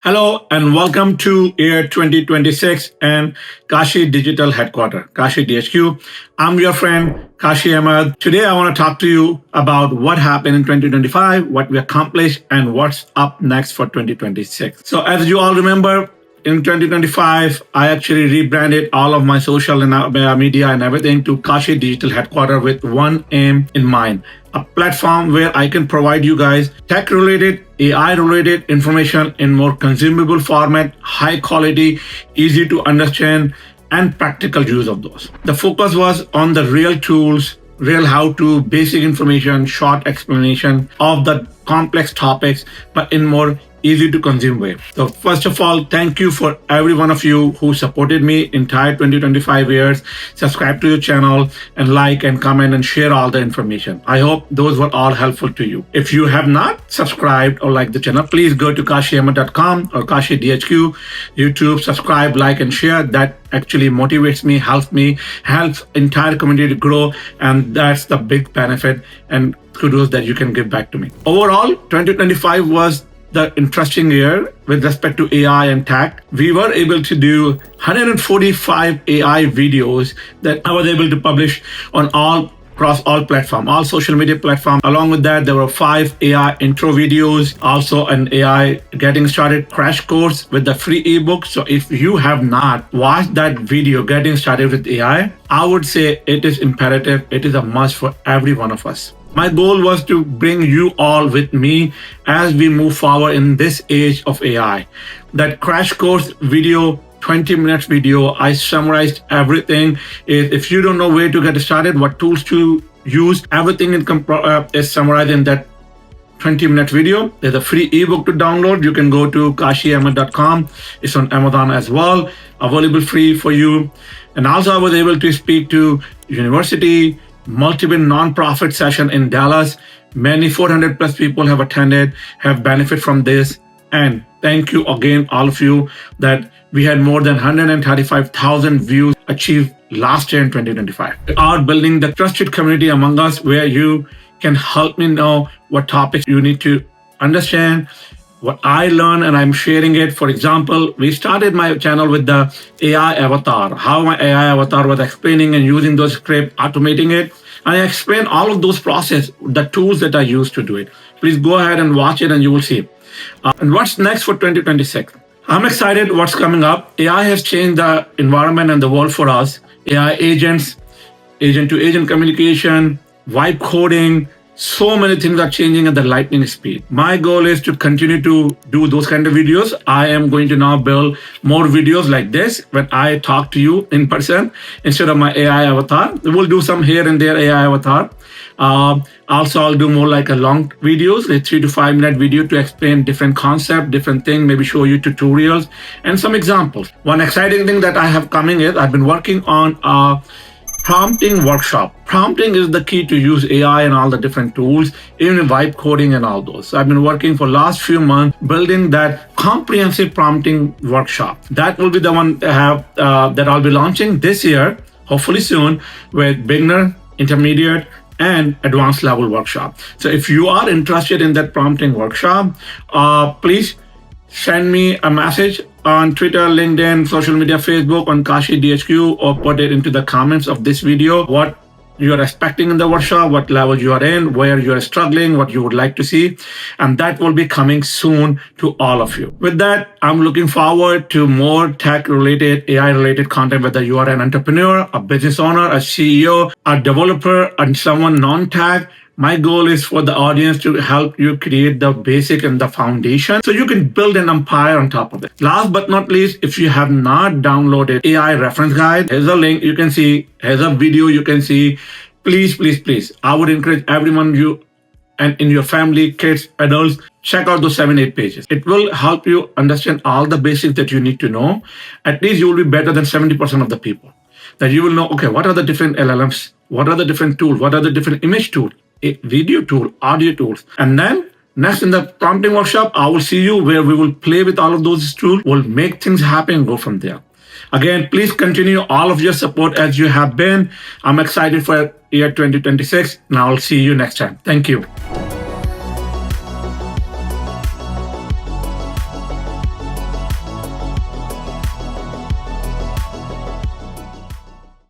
Hello and welcome to Year 2026 and Kashi Digital Headquarter, KashiDHQ. I'm your friend Kashi Ahmed. Today I want to talk to you about what happened in 2025, what we accomplished, and what's up next for 2026. So as you all remember, in 2025, I actually rebranded all of my social and media and everything to Kashi Digital Headquarter with one aim in mind. A platform where I can provide you guys tech-related, AI-related information in more consumable format, high quality, easy to understand, and practical use of those. The focus was on the real tools, real how-to, basic information, short explanation of the complex topics, but in more easy to consume way. So first of all, thank you for every one of you who supported me entire 2025 years. Subscribe to the channel and like and comment and share all the information. I hope those were all helpful to you. If you have not subscribed or liked the channel, please go to KashiDHQ or KashiDHQ, YouTube, subscribe, like, and share. That actually motivates me, helps entire community to grow. And that's the big benefit and kudos that you can give back to me. Overall, 2025 was the interesting year with respect to AI and tech. We were able to do 145 AI videos that I was able to publish on across all platforms, all social media platforms. Along with that, there were 5 AI intro videos, also an AI getting started crash course with the free ebook. So if you have not watched that video, getting started with AI, I would say it is imperative. It is a must for every one of us. My goal was to bring you all with me as we move forward in this age of AI. That crash course video, 20 minutes video, I summarized everything. If you don't know where to get started, what tools to use, everything is summarized in that 20-minute video. There's a free ebook to download. You can go to KashiAhmed.com. It's on Amazon as well, available free for you. And also I was able to speak to university, multiple non-profit session in Dallas. Many 400 plus people have attended, have benefited from this. And thank you again, all of you, that we had more than 135,000 views achieved last year in 2025. We are building the trusted community among us where you can help me know what topics you need to understand, what I learned, and I'm sharing it. For example, we started my channel with the AI avatar, how my AI avatar was explaining and using those scripts, automating it. And I explained all of those processes, the tools that I use to do it. Please go ahead and watch it and you will see. And what's next for 2026? I'm excited what's coming up. AI has changed the environment and the world for us. AI agents, agent-to-agent communication, vibe coding, so many things are changing at the lightning speed. My goal is to continue to do those kind of videos. I am going to now build more videos like this when I talk to you in person instead of my AI avatar. We'll do some here and there AI avatar. Also, I'll do more like a long videos, a 3 to 5 minute video to explain different concept, different thing, maybe show you tutorials and some examples. One exciting thing that I have coming is I've been working on a prompting workshop. Prompting is the key to use AI and all the different tools, even vibe coding and all those. So I've been working for last few months building that comprehensive prompting workshop. That will be the one that I'll be launching this year, hopefully soon, with beginner, intermediate, and advanced level workshop. So if you are interested in that prompting workshop, please send me a message on Twitter, LinkedIn, social media, Facebook, on KashiDHQ, or put it into the comments of this video, what you are expecting in the workshop, what level you are in, where you are struggling, what you would like to see. And that will be coming soon to all of you. With that, I'm looking forward to more tech-related, AI-related content, whether you are an entrepreneur, a business owner, a CEO, a developer, and someone non-tech. My goal is for the audience to help you create the basic and the foundation so you can build an empire on top of it. Last but not least, if you have not downloaded AI reference guide, here's a link you can see, here's a video you can see. Please, please, please, I would encourage everyone, you and in your family, kids, adults, check out those 7-8 pages. It will help you understand all the basics that you need to know. At least you will be better than 70% of the people. That you will know, okay, what are the different LLMs? What are the different tools? What are the different image tools? A video tool, audio tools. And then next in the prompting workshop, I will see you where we will play with all of those tools. We'll make things happen and go from there. Again, please continue all of your support as you have been. I'm excited for year 2026. And I'll see you next time. Thank you.